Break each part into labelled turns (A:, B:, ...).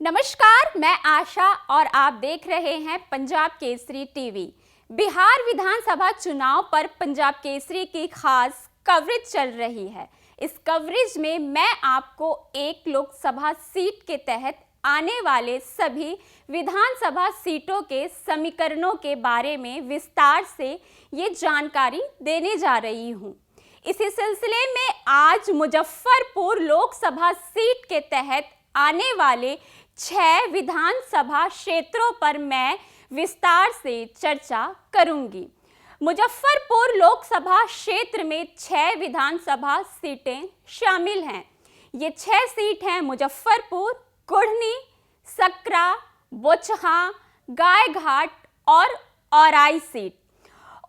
A: नमस्कार, मैं आशा और आप देख रहे हैं पंजाब केसरी टीवी। बिहार विधानसभा चुनाव पर पंजाब केसरी की खास कवरेज चल रही है। इस कवरेज में मैं आपको एक लोकसभा सीट के तहत आने वाले सभी विधानसभा सीटों के समीकरणों के बारे में विस्तार से ये जानकारी देने जा रही हूँ। इसी सिलसिले में आज मुजफ्फरपुर लोकसभा सीट के तहत आने वाले 6 विधानसभा क्षेत्रों पर मैं विस्तार से चर्चा करूंगी। मुजफ्फरपुर लोकसभा क्षेत्र में 6 विधानसभा सीटें शामिल हैं। ये 6 सीट हैं मुजफ्फरपुर, कुढ़नी, सकरा, बोचहा, गायघाट और औराई सीट।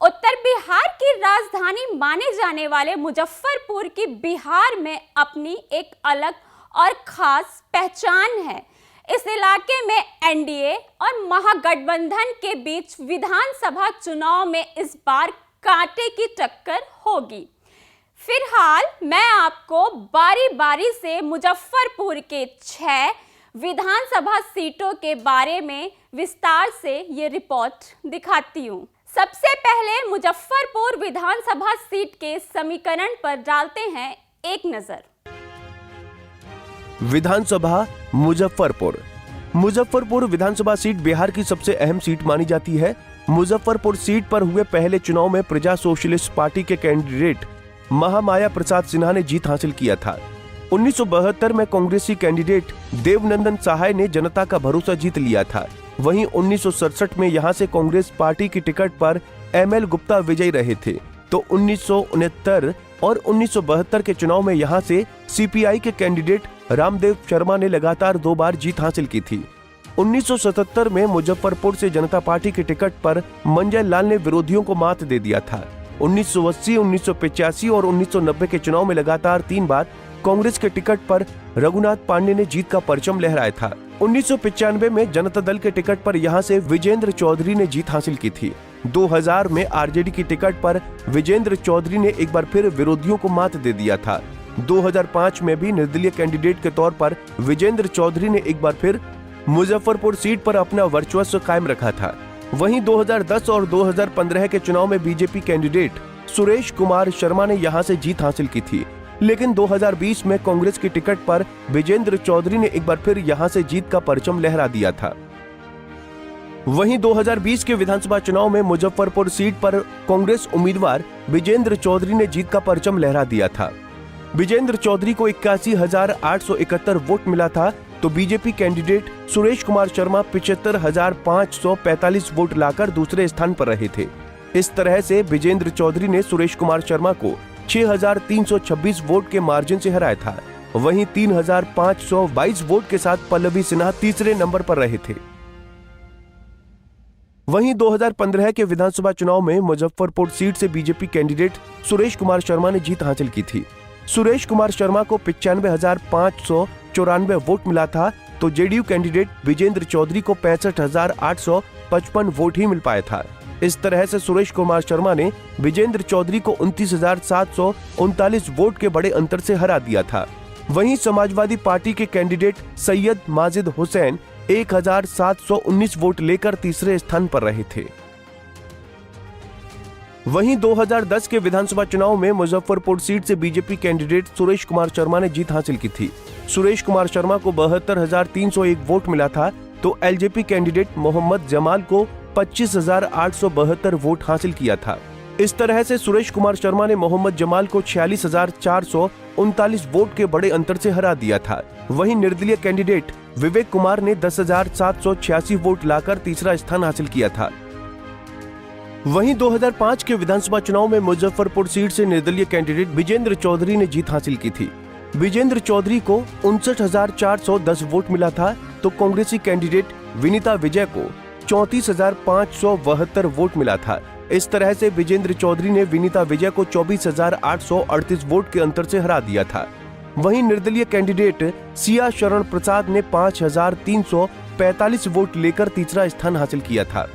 A: उत्तर बिहार की राजधानी माने जाने वाले मुजफ्फरपुर की बिहार में अपनी एक अलग और खास पहचान है। इस इलाके में एनडीए और महागठबंधन के बीच विधानसभा चुनाव में इस बार कांटे की टक्कर होगी। फिलहाल मैं आपको बारी बारी से मुजफ्फरपुर के 6 विधानसभा सीटों के बारे में विस्तार से ये रिपोर्ट दिखाती हूँ। सबसे पहले मुजफ्फरपुर विधानसभा सीट के समीकरण पर डालते हैं एक नजर।
B: विधानसभा मुजफ्फरपुर विधानसभा सीट बिहार की सबसे अहम सीट मानी जाती है। मुजफ्फरपुर सीट पर हुए पहले चुनाव में प्रजा सोशलिस्ट पार्टी के कैंडिडेट महामाया प्रसाद सिन्हा ने जीत हासिल किया था। 1972 में कांग्रेसी कैंडिडेट देवनंदन सहाय ने जनता का भरोसा जीत लिया था। वहीं 1967 में यहां से कांग्रेस पार्टी की टिकट पर एमएल गुप्ता विजयी रहे थे। तो 1969 और 1972 के चुनाव में यहां से सीपीआई के कैंडिडेट रामदेव शर्मा ने लगातार 2 बार जीत हासिल की थी। 1977 में मुजफ्फरपुर से जनता पार्टी की टिकट पर मंजय लाल ने विरोधियों को मात दे दिया था। 1980, 1985 और 1990 के चुनाव में लगातार 3 बार कांग्रेस के टिकट पर रघुनाथ पांडे ने जीत का परचम लहराया था। 1995 में जनता दल के टिकट पर यहां से विजेंद्र चौधरी ने जीत हासिल की थी। 2000 में आरजेडी की टिकट पर विजेंद्र चौधरी ने एक बार फिर विरोधियों को मात दे दिया था। 2005 में भी निर्दलीय कैंडिडेट के तौर पर विजेंद्र चौधरी ने एक बार फिर मुजफ्फरपुर सीट पर अपना वर्चस्व कायम रखा था। वहीं 2010 और 2015 के चुनाव में बीजेपी कैंडिडेट सुरेश कुमार शर्मा ने यहां से जीत हासिल की थी। लेकिन 2020 में कांग्रेस की टिकट पर विजेंद्र चौधरी ने एक बार फिर यहां से जीत का परचम लहरा दिया था। वहीं 2020 के विधानसभा चुनाव में मुजफ्फरपुर सीट पर कांग्रेस उम्मीदवार विजेंद्र चौधरी ने जीत का परचम लहरा दिया था। विजेंद्र चौधरी को 81,871 वोट मिला था, तो BJP candidate Suresh Kumar Sharma 75,545 vote लाकर दूसरे स्थान पर रहे थे। इस तरह से विजेंद्र चौधरी ने सुरेश कुमार शर्मा को 6,326 वोट के मार्जिन से हराया था। वहीं 3,522 वोट के साथ पल्लवी सिन्हा तीसरे नंबर पर रहे थे। वहीं 2015 के विधानसभा चुनाव में मुजफ्फरपुर सीट से बीजेपी कैंडिडेट सुरेश कुमार शर्मा ने जीत हासिल की थी। सुरेश कुमार शर्मा को 95,594 वोट मिला था, तो जेडीयू कैंडिडेट विजेंद्र चौधरी को 65,855 वोट ही मिल पाया था। इस तरह से सुरेश कुमार शर्मा ने विजेंद्र चौधरी को 29,739 वोट के बड़े अंतर से हरा दिया था। वहीं समाजवादी पार्टी के कैंडिडेट सैयद माजिद हुसैन 1,719 वोट लेकर तीसरे स्थान पर रहे थे। वहीं 2010 के विधानसभा चुनाव में मुजफ्फरपुर सीट से बीजेपी कैंडिडेट सुरेश कुमार शर्मा ने जीत हासिल की थी। सुरेश कुमार शर्मा को 72,301 वोट मिला था, तो एलजेपी कैंडिडेट मोहम्मद जमाल को 25,872 वोट हासिल किया था। इस तरह से सुरेश कुमार शर्मा ने मोहम्मद जमाल को 46,439 वोट के बड़े अंतर से हरा दिया था। वहीं निर्दलीय कैंडिडेट विवेक कुमार ने 10,786 वोट लाकर तीसरा स्थान हासिल किया था। वहीं 2005 के विधानसभा चुनाव में मुजफ्फरपुर सीट से निर्दलीय कैंडिडेट विजेंद्र चौधरी ने जीत हासिल की थी। विजेंद्र चौधरी को 59,410 वोट मिला था, तो कांग्रेसी कैंडिडेट विनीता विजय को 34,572 वोट मिला था। इस तरह से विजेंद्र चौधरी ने विनीता विजय को 24,838 वोट के अंतर से हरा दिया था। वहीं निर्दलीय कैंडिडेट सिया शरण प्रसाद ने 5,345 वोट लेकर तीसरा स्थान हासिल किया था।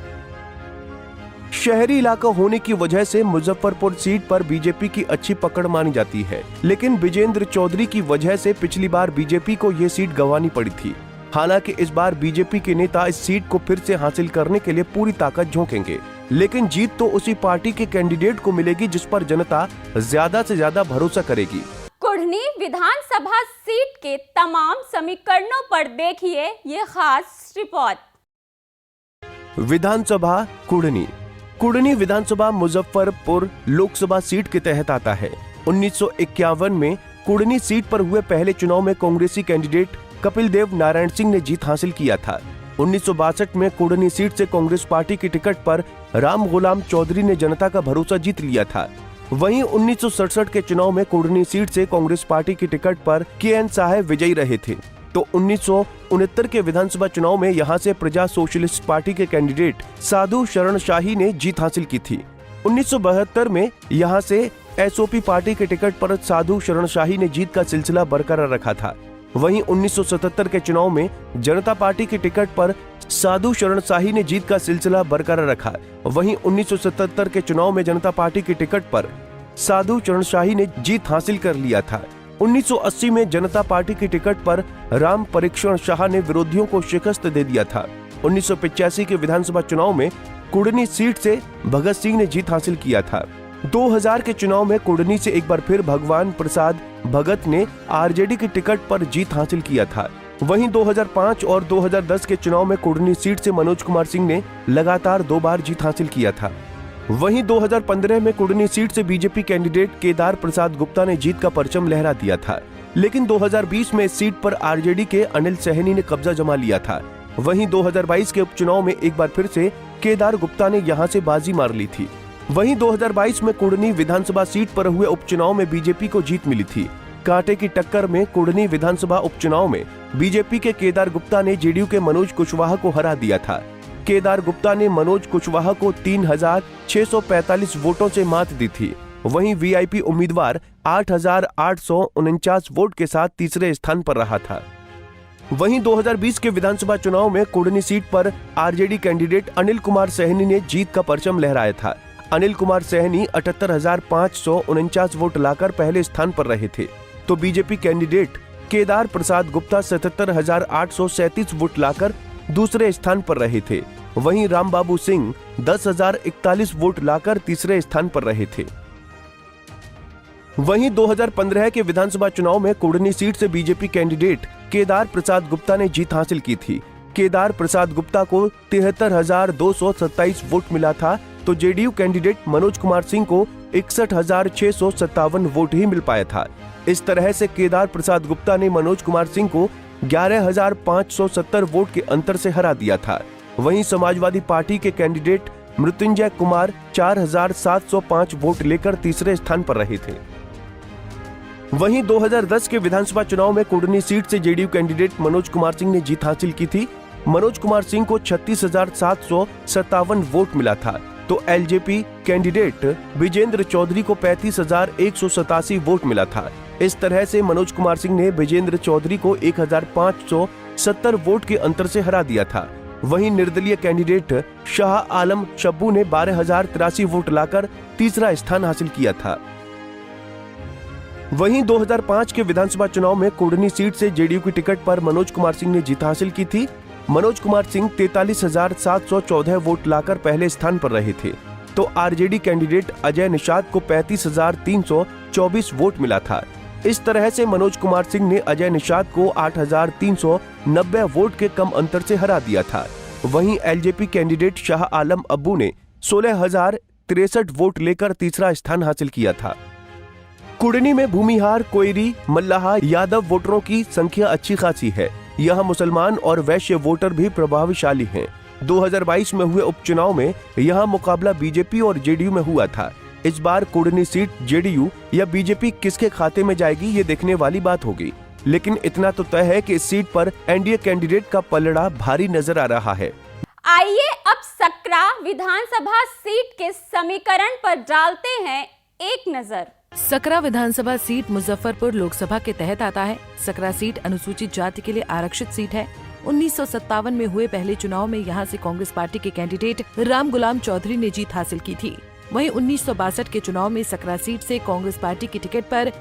B: शहरी इलाका होने की वजह से मुजफ्फरपुर सीट पर बीजेपी की अच्छी पकड़ मानी जाती है, लेकिन विजेंद्र चौधरी की वजह से पिछली बार बीजेपी को ये सीट गंवानी पड़ी थी। हालांकि इस बार बीजेपी के नेता इस सीट को फिर से हासिल करने के लिए पूरी ताकत झोंकेंगे, लेकिन जीत तो उसी पार्टी के कैंडिडेट को मिलेगी जिस पर जनता ज्यादा से ज्यादा भरोसा करेगी।
A: कुढ़नी विधानसभा सीट के तमाम समीकरणों पर देखिए ये खास रिपोर्ट।
B: विधानसभा कुढ़नी। कुढ़नी विधानसभा मुजफ्फरपुर लोकसभा सीट के तहत आता है। 1951 में कुढ़नी सीट पर हुए पहले चुनाव में कांग्रेसी कैंडिडेट कपिल देव नारायण सिंह ने जीत हासिल किया था। 1962 में कुढ़नी सीट से कांग्रेस पार्टी की टिकट पर राम गुलाम चौधरी ने जनता का भरोसा जीत लिया था। वहीं 1967 के चुनाव में कुढ़नी सीट से कांग्रेस पार्टी की टिकट पर के.एन. साहब विजयी रहे थे। तो 1969 के विधानसभा चुनाव में यहां से प्रजा सोशलिस्ट पार्टी के कैंडिडेट साधु शरण शाही ने जीत हासिल की थी। 1972 में यहां से एसओपी पार्टी के टिकट पर साधु शरण शाही ने जीत का सिलसिला बरकरार रखा था। वहीं 1977 के चुनाव में जनता पार्टी की टिकट पर साधु शरण शाही ने जीत का सिलसिला बरकरार रखा। वहीं 1977 के चुनाव में जनता पार्टी की टिकट पर साधु शरण शाही ने जीत हासिल कर लिया था। 1980 में जनता पार्टी की टिकट पर राम परीक्षण शाह ने विरोधियों को शिकस्त दे दिया था। 1985 के विधानसभा चुनाव में कुढ़नी सीट से भगत सिंह ने जीत हासिल किया था। 2000 के चुनाव में कुढ़नी से एक बार फिर भगवान प्रसाद भगत ने आरजेडी की टिकट पर जीत हासिल किया था। वहीं 2005 और 2010 के चुनाव में कुढ़नी सीट से मनोज कुमार सिंह ने लगातार 2 बार जीत हासिल किया था। वहीं 2015 में कुढ़नी सीट से बीजेपी कैंडिडेट केदार प्रसाद गुप्ता ने जीत का परचम लहरा दिया था, लेकिन 2020 में इस सीट पर आरजेडी के अनिल सहनी ने कब्जा जमा लिया था। वहीं 2022 के उपचुनाव में एक बार फिर से केदार गुप्ता ने यहां से बाजी मार ली थी। वहीं 2022 में कुढ़नी विधानसभा सीट पर हुए उपचुनाव में बीजेपी को जीत मिली थी। कांटे की टक्कर में कुढ़नी विधानसभा उपचुनाव में बीजेपी के केदार गुप्ता ने जेडीयू के मनोज कुशवाहा को हरा दिया था। केदार गुप्ता ने मनोज कुशवाहा को 3645 वोटों से मात दी थी। वहीं वीआईपी उम्मीदवार 8849 वोट के साथ तीसरे स्थान पर रहा था। वहीं 2020 के विधानसभा चुनाव में कुढ़नी सीट पर आरजेडी कैंडिडेट अनिल कुमार सहनी ने जीत का परचम लहराया था। अनिल कुमार सहनी 78,549 वोट लाकर पहले स्थान पर रहे थे, तो BJP candidate Kedar Prasad Gupta 77,837 vote लाकर दूसरे स्थान पर रहे थे। वहीं रामबाबू सिंह 10,041 वोट लाकर तीसरे स्थान पर रहे थे। वहीं 2015 के विधानसभा चुनाव में कुढ़नी सीट से बीजेपी कैंडिडेट केदार प्रसाद गुप्ता ने जीत हासिल की थी। केदार प्रसाद गुप्ता को 73,227 वोट मिला था, तो जेडीयू कैंडिडेट मनोज कुमार सिंह को 61,657 वोट ही मिल पाया था। इस तरह से केदार प्रसाद गुप्ता ने मनोज कुमार सिंह को 11,570 वोट के अंतर से हरा दिया था। वहीं समाजवादी पार्टी के कैंडिडेट मृत्युंजय कुमार 4,705 वोट लेकर तीसरे स्थान पर रहे थे। वहीं 2010 के विधानसभा चुनाव में कुढ़नी सीट से जेडीयू कैंडिडेट मनोज कुमार सिंह ने जीत हासिल की थी। मनोज कुमार सिंह को 36,757 वोट मिला था, तो एलजेपी कैंडिडेट विजेंद्र चौधरी को 35,187 वोट मिला था। इस तरह से मनोज कुमार सिंह ने विजेंद्र चौधरी को 1,570 वोट के अंतर से हरा दिया था। वहीं निर्दलीय कैंडिडेट शाह आलम शब्बू ने 12,083 वोट लाकर तीसरा स्थान हासिल किया था। वहीं 2005 के विधानसभा चुनाव में कुढ़नी सीट से जेडीयू की टिकट पर मनोज कुमार सिंह ने जीत हासिल की थी। मनोज कुमार सिंह 43,714 वोट लाकर पहले स्थान पर रहे थे, तो आरजेडी कैंडिडेट अजय निषाद को 35,324 वोट मिला था। इस तरह से मनोज कुमार सिंह ने अजय निषाद को 8,390 वोट के कम अंतर से हरा दिया था। वहीं एलजेपी कैंडिडेट शाह आलम अब्बू ने 16,063 वोट लेकर तीसरा स्थान हासिल किया था। कुढ़नी में भूमिहार, कोयरी, मल्लाहा, यादव वोटरों की संख्या अच्छी खासी है। यहाँ मुसलमान और वैश्य वोटर भी प्रभावशाली हैं। 2022 में हुए उपचुनाव में यहाँ मुकाबला बीजेपी और जेडीयू में हुआ था। इस बार कुढ़नी सीट जेडीयू या बीजेपी किसके खाते में जाएगी, ये देखने वाली बात होगी। लेकिन इतना तो तय है कि इस सीट पर एनडीए कैंडिडेट का पलड़ा भारी नजर आ रहा है।
A: आइए अब सकरा विधानसभा सीट के समीकरण पर डालते हैं एक नजर।
C: सकरा विधानसभा सीट मुजफ्फरपुर लोकसभा के तहत आता है। सकरा सीट अनुसूचित जाति के लिए आरक्षित सीट है। 1957 में हुए पहले चुनाव में यहां से कांग्रेस पार्टी के कैंडिडेट राम गुलाम चौधरी ने जीत हासिल की थी। वहीं 1962 के चुनाव में सकरा सीट से कांग्रेस पार्टी की टिकट पर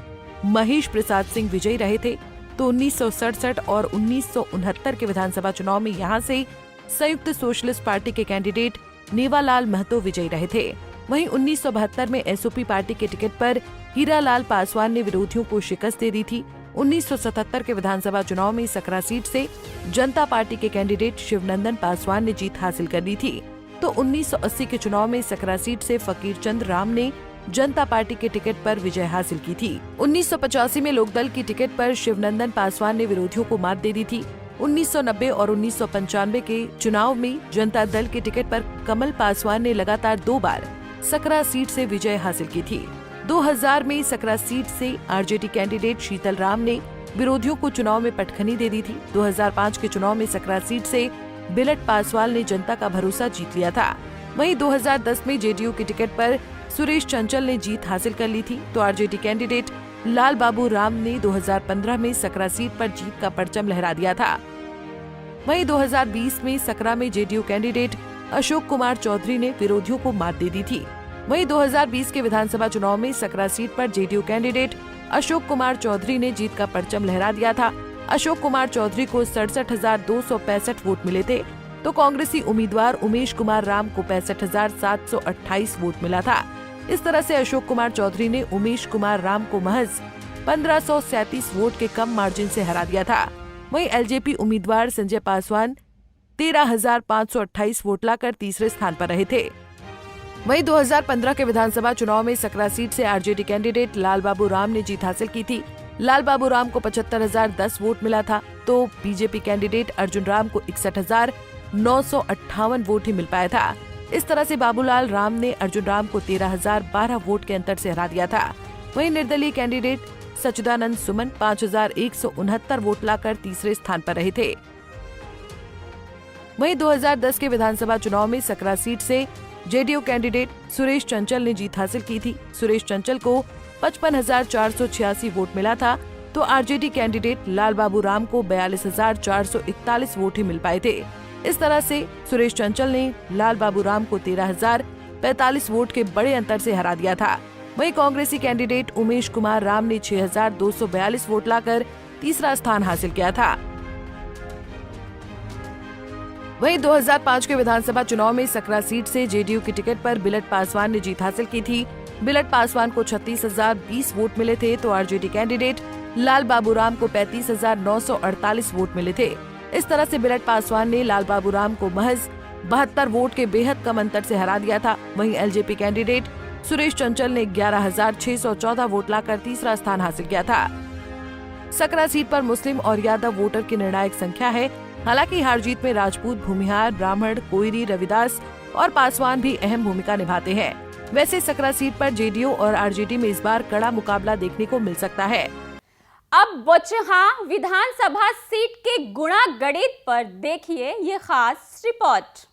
C: महेश प्रसाद सिंह विजयी रहे थे। तो 1967 और 1969 के विधानसभा चुनाव में यहाँ से संयुक्त सोशलिस्ट पार्टी के कैंडिडेट नेवालाल महतो विजयी रहे थे। वहीं 1972 में एसओपी पार्टी के टिकट पर हीरालाल पासवान ने विरोधियों को शिकस्त दे दी थी। 1977 के विधानसभा चुनाव में सकरा सीट से जनता पार्टी के कैंडिडेट शिवनंदन पासवान ने जीत हासिल कर ली थी। तो 1980 के चुनाव में सकरा सीट से फकीर चंद राम ने जनता पार्टी के टिकट पर विजय हासिल की थी। 1985 में लोकदल की टिकट पर शिवनंदन पासवान ने विरोधियों को मात दे दी थी। 1990 और 1995 के चुनाव में जनता दल के टिकट पर कमल पासवान ने लगातार 2 बार सकरा सीट से विजय हासिल की थी। 2000 में सकरा सीट से आरजेडी कैंडिडेट शीतल राम ने विरोधियों को चुनाव में पटखनी दे दी थी। 2005 के चुनाव में सकरा सीट से बिलट पासवान ने जनता का भरोसा जीत लिया था। वहीं 2010 में जेडीयू की टिकट पर सुरेश चंचल ने जीत हासिल कर ली थी। तो आरजेडी कैंडिडेट लाल बाबू राम ने 2015 में सकरा सीट पर जीत का परचम लहरा दिया था। वहीं 2020 में सकरा में जेडीयू कैंडिडेट अशोक कुमार चौधरी ने विरोधियों को मात दे दी थी। वहीं 2020 के विधानसभा चुनाव में सकरा सीट पर जेडीयू कैंडिडेट अशोक कुमार चौधरी ने जीत का परचम लहरा दिया था। अशोक कुमार चौधरी को 67,265 वोट मिले थे, तो कांग्रेसी उम्मीदवार उमेश कुमार राम को 65,728 वोट मिला था। इस तरह से अशोक कुमार चौधरी ने उमेश कुमार राम को महज 1537 वोट के कम मार्जिन से हरा दिया था। वहीं एलजेपी उम्मीदवार संजय पासवान 13,528 वोट लाकर तीसरे स्थान पर रहे थे। वहीं 2015 के विधानसभा चुनाव में सकरा सीट से आरजेडी कैंडिडेट लाल बाबू राम ने जीत हासिल की थी। लाल बाबू राम को 75,010 वोट मिला था, तो बीजेपी कैंडिडेट अर्जुन राम को 61,958 वोट ही मिल पाया था। इस तरह से बाबूलाल राम ने अर्जुन राम को 13,012 वोट के अंतर से हरा दिया था। वहीं निर्दलीय कैंडिडेट सच्चिदानंद सुमन 5,169 वोट लाकर तीसरे स्थान पर रहे थे। वहीं 2010 के विधानसभा चुनाव में सकरा सीट से जेडीयू कैंडिडेट सुरेश चंचल ने जीत हासिल की थी। सुरेश चंचल को 55,486 वोट मिला था, तो आरजेडी कैंडिडेट लाल बाबू राम को 42,441 वोट ही मिल पाए थे। इस तरह से सुरेश चंचल ने लाल बाबू राम को 13,045 वोट के बड़े अंतर से हरा दिया था। वहीं कांग्रेसी कैंडिडेट उमेश कुमार राम ने 6,242 वोट लाकर तीसरा स्थान हासिल किया था। वहीं 2005 के विधानसभा चुनाव में सकरा सीट से जेडीयू की टिकट पर बिलट पासवान ने जीत हासिल की थी। बिलट पासवान को 36,020 वोट मिले थे, तो आरजेडी कैंडिडेट लाल बाबू राम को 35,948 वोट मिले थे। इस तरह से बिलट पासवान ने लाल बाबू राम को महज 72 वोट के बेहद कम अंतर से हरा दिया था। वहीं एलजेपी कैंडिडेट सुरेश चंचल ने 11,614 वोट लाकर तीसरा स्थान हासिल किया था। सकरा सीट पर मुस्लिम और यादव वोटर की निर्णायक संख्या है। हालांकि हार जीत में राजपूत, भूमिहार, ब्राह्मण, कोयरी, रविदास और पासवान भी अहम भूमिका निभाते हैं। वैसे सकरा सीट पर जेडीयू और आरजेडी में इस बार कड़ा मुकाबला देखने को मिल सकता है।
A: अब बोचहां विधानसभा सीट के गुणा गणित पर देखिए ये खास रिपोर्ट।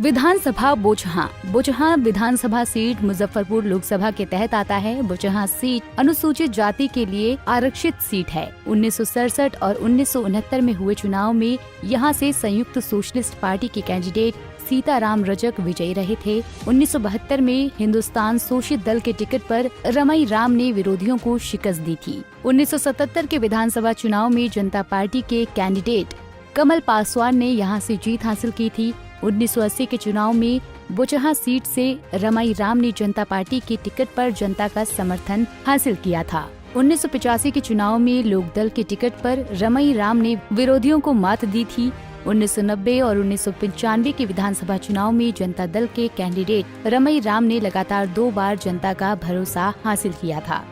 D: विधानसभा बोचहां विधानसभा सीट मुजफ्फरपुर लोकसभा के तहत आता है। बोचहां सीट अनुसूचित जाति के लिए आरक्षित सीट है। 1967 और 1969 में हुए चुनाव में यहां से संयुक्त सोशलिस्ट पार्टी के कैंडिडेट सीताराम रजक विजयी रहे थे। 1972 में हिंदुस्तान शोषित दल के टिकट पर रमई राम ने विरोधियों को शिकस्त दी थी। 1977 के विधानसभा चुनाव में जनता पार्टी के कैंडिडेट कमल पासवान ने यहां से जीत हासिल की थी। 1980 के चुनाव में बोचहां सीट से रमई राम ने जनता पार्टी के टिकट पर जनता का समर्थन हासिल किया था। 1985 के चुनाव में लोकदल के टिकट पर रमई राम ने विरोधियों को मात दी थी। 1990 और 1995 के विधानसभा चुनाव में जनता दल के कैंडिडेट रमई राम ने लगातार 2 बार जनता का भरोसा हासिल किया था।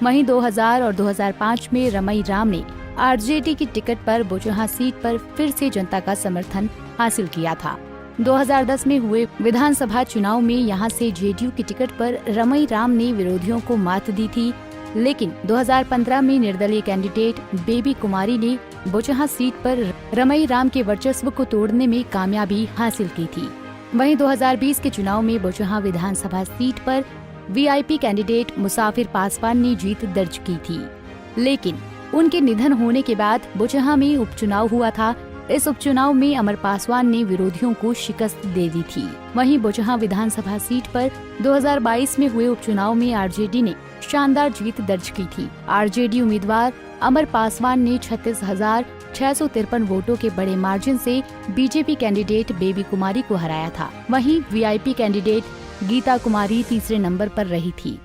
D: वहीं 2000 और 2005 में रमई राम ने आरजेडी की टिकट पर बोचहां सीट पर फिर से जनता का समर्थन हासिल किया था। 2010 में हुए विधानसभा चुनाव में यहां से जेडीयू की टिकट पर रमई राम ने विरोधियों को मात दी थी, लेकिन 2015 में निर्दलीय कैंडिडेट बेबी कुमारी ने बोचहां सीट पर रमई राम के वर्चस्व को तोड़ने में कामयाबी हासिल की थी। वहीं 2020 के चुनाव में बोचहां विधानसभा सीट पर वीआईपी कैंडिडेट मुसाफिर पासवान ने जीत दर्ज की थी, लेकिन उनके निधन होने के बाद बोचहां में उपचुनाव हुआ था। इस उपचुनाव में अमर पासवान ने विरोधियों को शिकस्त दे दी थी। वहीं बोचहां विधानसभा सीट पर 2022 में हुए उपचुनाव में आरजेडी ने शानदार जीत दर्ज की थी। आरजेडी उम्मीदवार अमर पासवान ने 36,653 वोटों के बड़े मार्जिन से बीजेपी कैंडिडेट बेबी कुमारी को हराया था। वहीं वीआईपी कैंडिडेट गीता कुमारी तीसरे नंबर पर रही थी।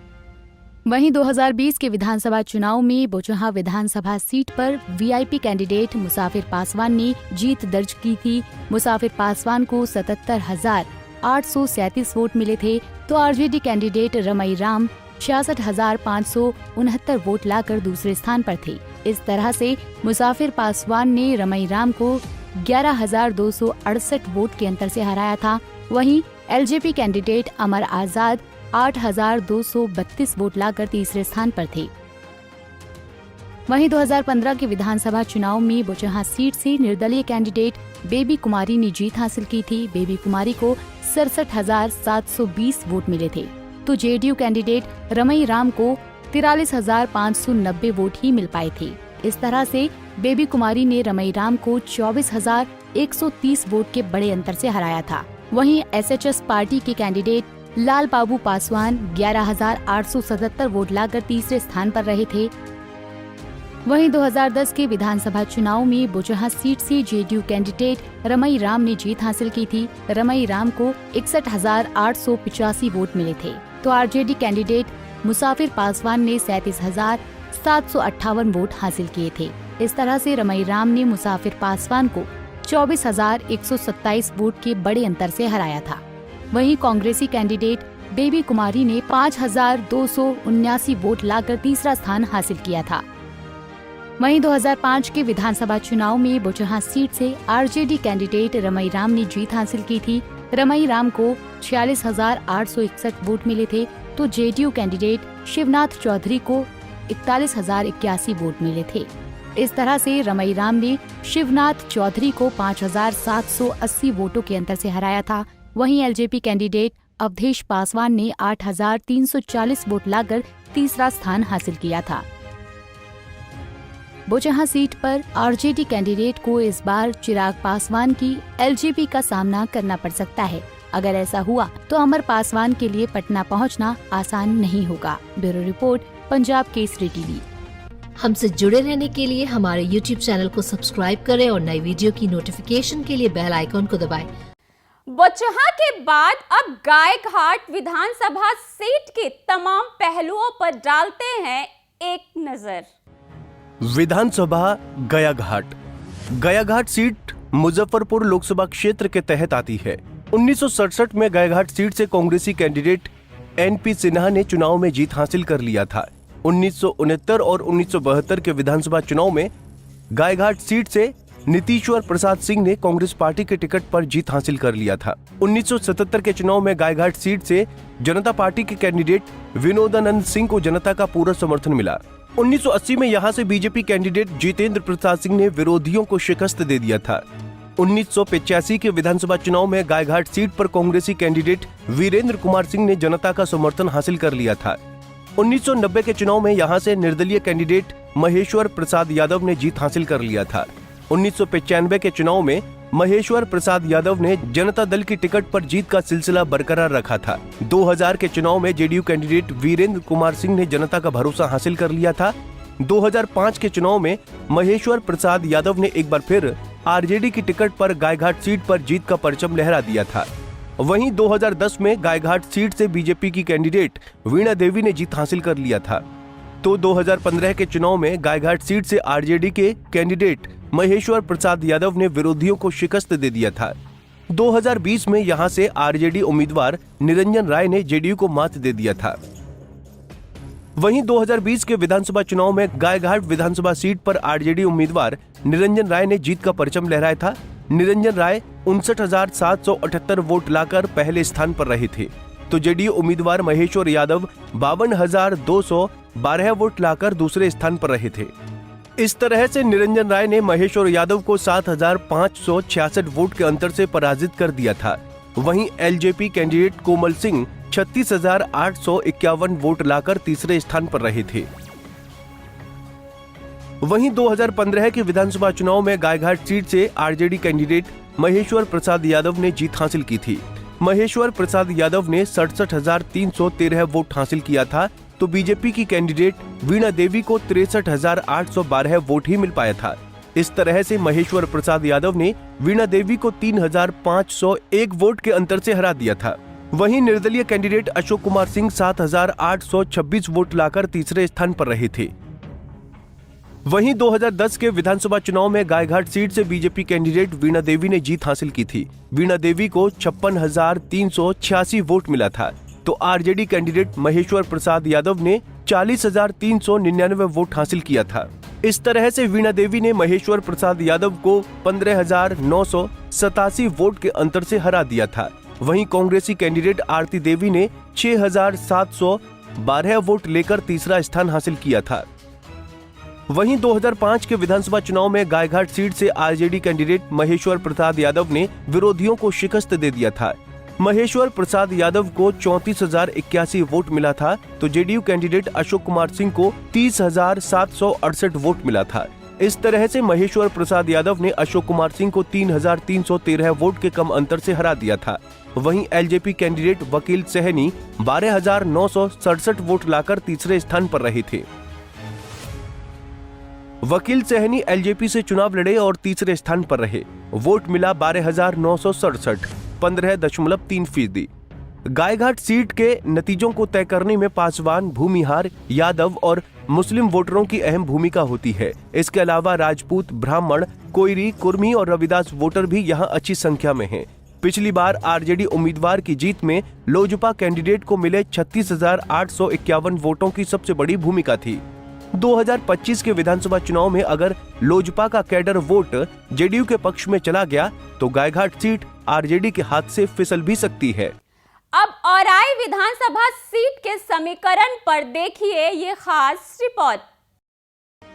D: वहीं 2020 के विधानसभा चुनाव में बोचहां विधानसभा सीट पर वीआईपी कैंडिडेट मुसाफिर पासवान ने जीत दर्ज की थी। मुसाफिर पासवान को 77,837 वोट मिले थे, तो RJD candidate Ramai Ram 66,569 vote लाकर दूसरे स्थान पर थे। इस तरह से मुसाफिर पासवान ने रमई राम को 11,268 वोट के अंतर से हराया था। वहीं एलजेपी कैंडिडेट अमर आजाद 8,232 वोट लाकर तीसरे स्थान पर थे। वहीं 2015 के विधानसभा चुनाव में बोचहां सीट से निर्दलीय कैंडिडेट बेबी कुमारी ने जीत हासिल की थी। बेबी कुमारी को 67,720 वोट मिले थे, तो जेडीयू कैंडिडेट रमई राम को 43,590 वोट ही मिल पाए थे। इस तरह से बेबी कुमारी ने रमई राम को 24,130 वोट के बड़े अंतर से हराया था। वहीं एसएचएस पार्टी के कैंडिडेट लाल बाबू पासवान 11,877 वोट लाकर तीसरे स्थान पर रहे थे। वहीं 2010 के विधानसभा चुनाव में बोचहां सीट से जेडीयू कैंडिडेट रमई राम ने जीत हासिल की थी। रमई राम को 61,885 वोट मिले थे, तो आरजेडी कैंडिडेट मुसाफिर पासवान ने 37,758 वोट हासिल किए थे। इस तरह से रमई राम ने मुसाफिर पासवान को 24,127 वोट के बड़े अंतर से हराया था। वहीं कांग्रेसी कैंडिडेट बेबी कुमारी ने 5,279 वोट लाकर तीसरा स्थान हासिल किया था। वहीं 2005 के विधानसभा चुनाव में बोचहां सीट से आरजेडी कैंडिडेट रमई राम ने जीत हासिल की थी। रमई राम को 46,861 वोट मिले थे, तो जेडीयू कैंडिडेट शिवनाथ चौधरी को 41,081 वोट मिले थे। इस तरह से रमई राम ने शिवनाथ चौधरी को 5,780 वोटों के अंतर से हराया था। वहीं एलजेपी कैंडिडेट अवधेश पासवान ने 8,340 वोट लाकर तीसरा स्थान हासिल किया था। बोचहां सीट पर आरजेडी कैंडिडेट को इस बार चिराग पासवान की एलजेपी का सामना करना पड़ सकता है। अगर ऐसा हुआ तो अमर पासवान के लिए पटना पहुंचना आसान नहीं होगा। Bureau report, Punjab Kesari TV.
E: हमसे जुड़े रहने के लिए हमारे YouTube चैनल को सब्सक्राइब करें और नई वीडियो की नोटिफिकेशन के लिए बेल आइकॉन को दबाएं।
A: बोचहां के बाद अब गायघाट विधानसभा सीट के तमाम पहलुओं पर डालते हैं एक नजर।
B: विधानसभा गयाघाट सीट मुजफ्फरपुर लोकसभा क्षेत्र के तहत आती है। 1967 में गयाघाट सीट से कांग्रेसी कैंडिडेट एनपी सिन्हा ने चुनाव में जीत हासिल कर लिया था। 1969 और 1972 के विधानसभा चुनाव में गायघाट सीट से नीतीश्वर प्रसाद सिंह ने कांग्रेस पार्टी के टिकट पर जीत हासिल कर लिया था। 1977 के चुनाव में गायघाट सीट से जनता पार्टी के कैंडिडेट विनोदानंद सिंह को जनता का पूरा समर्थन मिला। 1980 में यहां से बीजेपी कैंडिडेट जितेंद्र प्रसाद सिंह ने विरोधियों को शिकस्त दे दिया था। 1985 के विधानसभा चुनाव में गायघाट सीट पर कांग्रेसी कैंडिडेट वीरेंद्र कुमार सिंह ने जनता का समर्थन हासिल कर लिया था। 1990 के चुनाव में यहां से निर्दलीय कैंडिडेट महेश्वर प्रसाद यादव ने जीत हासिल कर लिया था। 1995 के चुनाव में महेश्वर प्रसाद यादव ने जनता दल की टिकट पर जीत का सिलसिला बरकरार रखा था। 2000 के चुनाव में जेडीयू कैंडिडेट वीरेंद्र कुमार सिंह ने जनता का भरोसा हासिल कर लिया था। 2005 के चुनाव में महेश्वर प्रसाद यादव ने एक बार फिर आरजेडी की टिकट पर गायघाट सीट पर जीत का परचम लहरा दिया था। वहीं 2010 में गायघाट सीट से बीजेपी की कैंडिडेट वीणा देवी ने जीत हासिल कर लिया था। तो 2015 के चुनाव में गायघाट सीट से आरजेडी के कैंडिडेट महेश्वर प्रसाद यादव ने विरोधियों को शिकस्त दे दिया था। 2020 में यहां से आरजेडी उम्मीदवार निरंजन राय ने जेडीयू को मात दे दिया था। वहीं 2020 के विधानसभा चुनाव में गायघाट विधानसभा सीट पर आरजेडी उम्मीदवार निरंजन राय ने जीत का परचम लहराया था। निरंजन राय 59,778 वोट लाकर पहले स्थान पर रहे थे, तो जेडीयू उम्मीदवार महेश्वर यादव 52,212 वोट लाकर दूसरे स्थान पर रहे थे। इस तरह से निरंजन राय ने महेश्वर यादव को 7,566 वोट के अंतर से पराजित कर दिया था। वहीं LJP candidate Komal Singh 36,851 vote लाकर तीसरे स्थान पर रहे थे। वहीं 2015 के विधानसभा चुनाव में गायघाट सीट से आरजेडी कैंडिडेट महेश्वर प्रसाद यादव ने जीत हासिल की थी। महेश्वर प्रसाद यादव ने 67,313 वोट हासिल किया था, तो बीजेपी की कैंडिडेट वीणा देवी को 63,812 वोट ही मिल पाया था। इस तरह से महेश्वर प्रसाद यादव ने वीणा देवी को 3,501 वोट के अंतर से हरा दिया था। वहीं निर्दलीय कैंडिडेट अशोक कुमार सिंह 7,826 वोट लाकर तीसरे स्थान पर रहे थे। वहीं 2010 के विधानसभा चुनाव में गायघाट सीट से बीजेपी कैंडिडेट वीणा देवी ने जीत हासिल की थी। वीणा देवी को 56,386 वोट मिला था, तो आरजेडी कैंडिडेट महेश्वर प्रसाद यादव ने 40,399 वोट हासिल किया था। इस तरह से वीणा देवी ने महेश्वर प्रसाद यादव को 15,987 वोट के अंतर से हरा दिया था। वहीं कांग्रेसी कैंडिडेट आरती देवी ने 6,712 वोट लेकर तीसरा स्थान हासिल किया था। वहीं 2005 के विधानसभा चुनाव में गायघाट सीट से आरजेडी कैंडिडेट महेश्वर प्रसाद यादव ने विरोधियों को शिकस्त दे दिया था। महेश्वर प्रसाद यादव को 34,081 वोट मिला था, तो जेडीयू कैंडिडेट अशोक कुमार सिंह को 30,768 वोट मिला था। इस तरह से महेश्वर प्रसाद यादव ने अशोक कुमार सिंह को 3,313 वोट के कम अंतर से हरा दिया था। वहीं एलजेपी कैंडिडेट वकील सहनी 12,967 वोट लाकर तीसरे स्थान पर रहे थे। वकील सहनी एलजेपी से चुनाव लड़े और तीसरे स्थान पर रहे। वोट मिला 12,967, 15.3%। गायघाट सीट के नतीजों को तय करने में पासवान, भूमिहार, यादव और मुस्लिम वोटरों की अहम भूमिका होती है। इसके अलावा राजपूत, ब्राह्मण, कोयरी, कुर्मी और रविदास वोटर भी यहां अच्छी संख्या में हैं। पिछली बार आरजेडी उम्मीदवार की जीत में लोजपा कैंडिडेट को मिले 36,851 वोटों की सबसे बड़ी भूमिका थी। 2025 के विधानसभा चुनाव में अगर लोजपा का कैडर वोट जेडीयू के पक्ष में चला गया तो गायघाट सीट आरजेडी के हाथ से फिसल भी सकती है।
A: अब औराई विधानसभा सीट के समीकरण पर देखिए ये खास रिपोर्ट।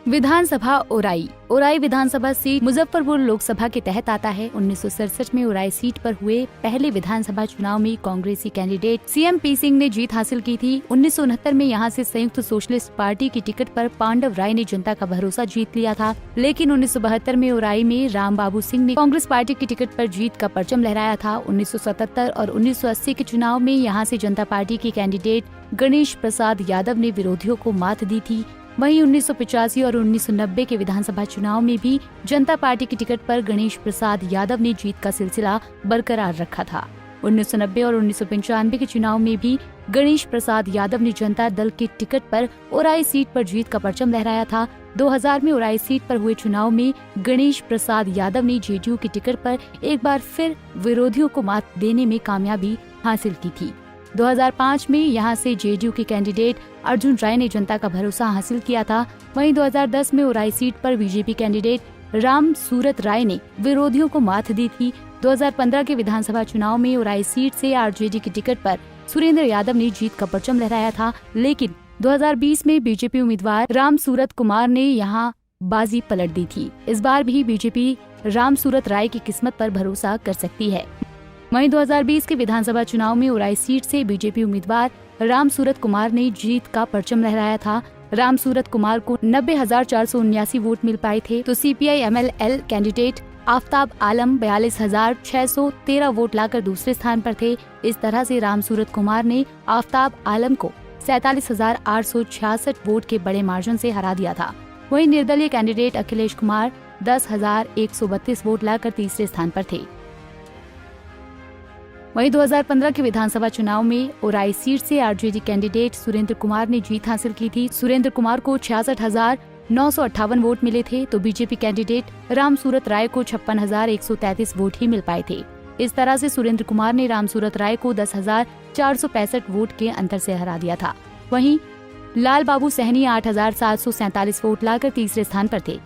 D: विधानसभा ओराई विधानसभा सीट मुजफ्फरपुर लोकसभा के तहत आता है। 1967 में ओराई सीट पर हुए पहले विधानसभा चुनाव में कांग्रेसी कैंडिडेट सीएमपी सिंह ने जीत हासिल की थी। 1969 में यहां से संयुक्त सोशलिस्ट पार्टी की टिकट पर पांडव राय ने जनता का भरोसा जीत लिया था, लेकिन 1972 में ओराई में राम बाबू सिंह ने कांग्रेस पार्टी की टिकट पर जीत का परचम लहराया था। 1977 और 1980 के चुनाव में यहाँ से जनता पार्टी के कैंडिडेट गणेश प्रसाद यादव ने विरोधियों को मात दी थी। वहीं 1985 और 1990 के विधानसभा चुनाव में भी जनता पार्टी की टिकट पर गणेश प्रसाद यादव ने जीत का सिलसिला बरकरार रखा था। 1990 और 1995 के चुनाव में भी गणेश प्रसाद यादव ने जनता दल की टिकट पर ओराई सीट पर जीत का परचम लहराया था। 2000 में ओराई सीट पर हुए चुनाव में गणेश प्रसाद यादव ने जेडीयू की टिकट पर एक बार फिर विरोधियों को मात देने में कामयाबी हासिल की थी। 2005 में यहां से जेडीयू के कैंडिडेट अर्जुन राय ने जनता का भरोसा हासिल किया था। वहीं 2010 में ओराई सीट पर बीजेपी कैंडिडेट राम सूरत राय ने विरोधियों को मात दी थी। 2015 के विधानसभा चुनाव में ओराई सीट से आरजेडी की टिकट पर सुरेंद्र यादव ने जीत का परचम लहराया था, लेकिन 2020 में बीजेपी उम्मीदवार राम सूरत कुमार ने यहां बाजी पलट दी थी। इस बार भी बीजेपी राम सूरत राय की किस्मत पर भरोसा कर सकती है। वहीं 2020 के विधानसभा चुनाव में ओराई सीट से बीजेपी उम्मीदवार राम सूरत कुमार ने जीत का परचम लहराया था। राम सूरत कुमार को 90,479 वोट मिल पाए थे, तो सीपीआई एमएलएल कैंडिडेट आफ्ताब आलम 42,613 वोट लाकर दूसरे स्थान पर थे। इस तरह से राम सूरत कुमार ने आफ्ताब आलम को 47,866 वोट के बड़े मार्जिन से हरा दिया था। वहीं निर्दलीय कैंडिडेट अखिलेश कुमार 10,132 वोट लाकर तीसरे स्थान पर थे। वहीं 2015 के विधानसभा चुनाव में ओराई सीट से आरजेडी कैंडिडेट सुरेंद्र कुमार ने जीत हासिल की थी। सुरेंद्र कुमार को 66,958 वोट मिले थे, तो बीजेपी कैंडिडेट राम सूरत राय को 56,133 वोट ही मिल पाए थे। इस तरह से सुरेंद्र कुमार ने राम सूरत राय को 10,465 वोट के अंतर से हरा दिया था। वहीं लाल बाबू सहनी 8,747 वोट लाकर तीसरे स्थान पर थे।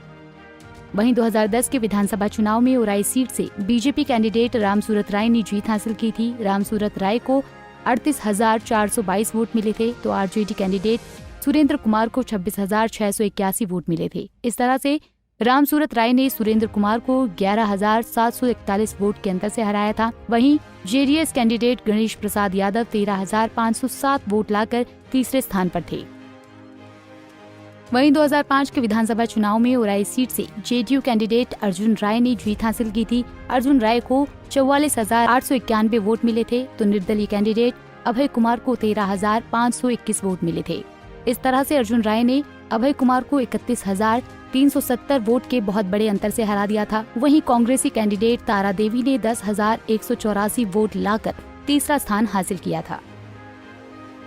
D: वहीं 2010 के विधानसभा चुनाव में ओराई सीट से बीजेपी कैंडिडेट राम सूरत राय ने जीत हासिल की थी। राम सूरत राय को 38,422 वोट मिले थे, तो आरजेडी कैंडिडेट सुरेंद्र कुमार को 26,681 वोट मिले थे। इस तरह से राम सूरत राय ने सुरेंद्र कुमार को 11,741 वोट के अंतर से हराया था। वहीं JDS candidate Ganesh Prasad Yadav 13,507 vote लाकर तीसरे स्थान पर थे। वहीं 2005 के विधानसभा चुनाव में ओराई सीट से जेडीयू कैंडिडेट अर्जुन राय ने जीत हासिल की थी। अर्जुन राय को 44,891 वोट मिले थे, तो निर्दलीय कैंडिडेट अभय कुमार को 13,521 वोट मिले थे। इस तरह से अर्जुन राय ने अभय कुमार को 31,370 वोट के बहुत बड़े अंतर से हरा दिया था। वहीं कांग्रेसी कैंडिडेट तारा देवी ने 10,184 वोट लाकर तीसरा स्थान हासिल किया था।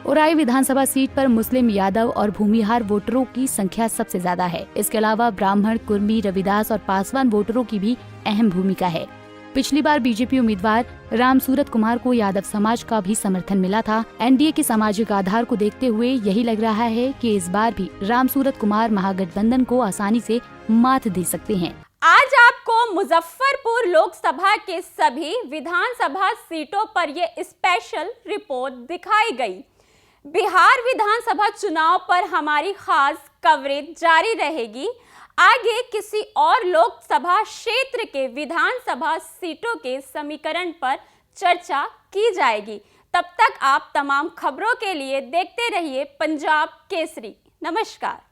D: उराई विधानसभा सीट पर मुस्लिम, यादव और भूमिहार वोटरों की संख्या सबसे ज्यादा है। इसके अलावा ब्राह्मण, कुर्मी, रविदास और पासवान वोटरों की भी अहम भूमिका है। पिछली बार बीजेपी उम्मीदवार रामसूरत कुमार को यादव समाज का भी समर्थन मिला था। एनडीए के सामाजिक आधार को देखते हुए यही लग रहा है कि इस बार भी रामसूरत कुमार महागठबंधन को आसानी से मात दे सकते हैं।
A: आज आपको मुजफ्फरपुर लोकसभा के सभी विधानसभा सीटों पर ये स्पेशल रिपोर्ट दिखाई गई। बिहार विधानसभा चुनाव पर हमारी खास कवरेज जारी रहेगी। आगे किसी और लोकसभा क्षेत्र के विधानसभा सीटों के समीकरण पर चर्चा की जाएगी। तब तक आप तमाम खबरों के लिए देखते रहिए पंजाब केसरी। नमस्कार।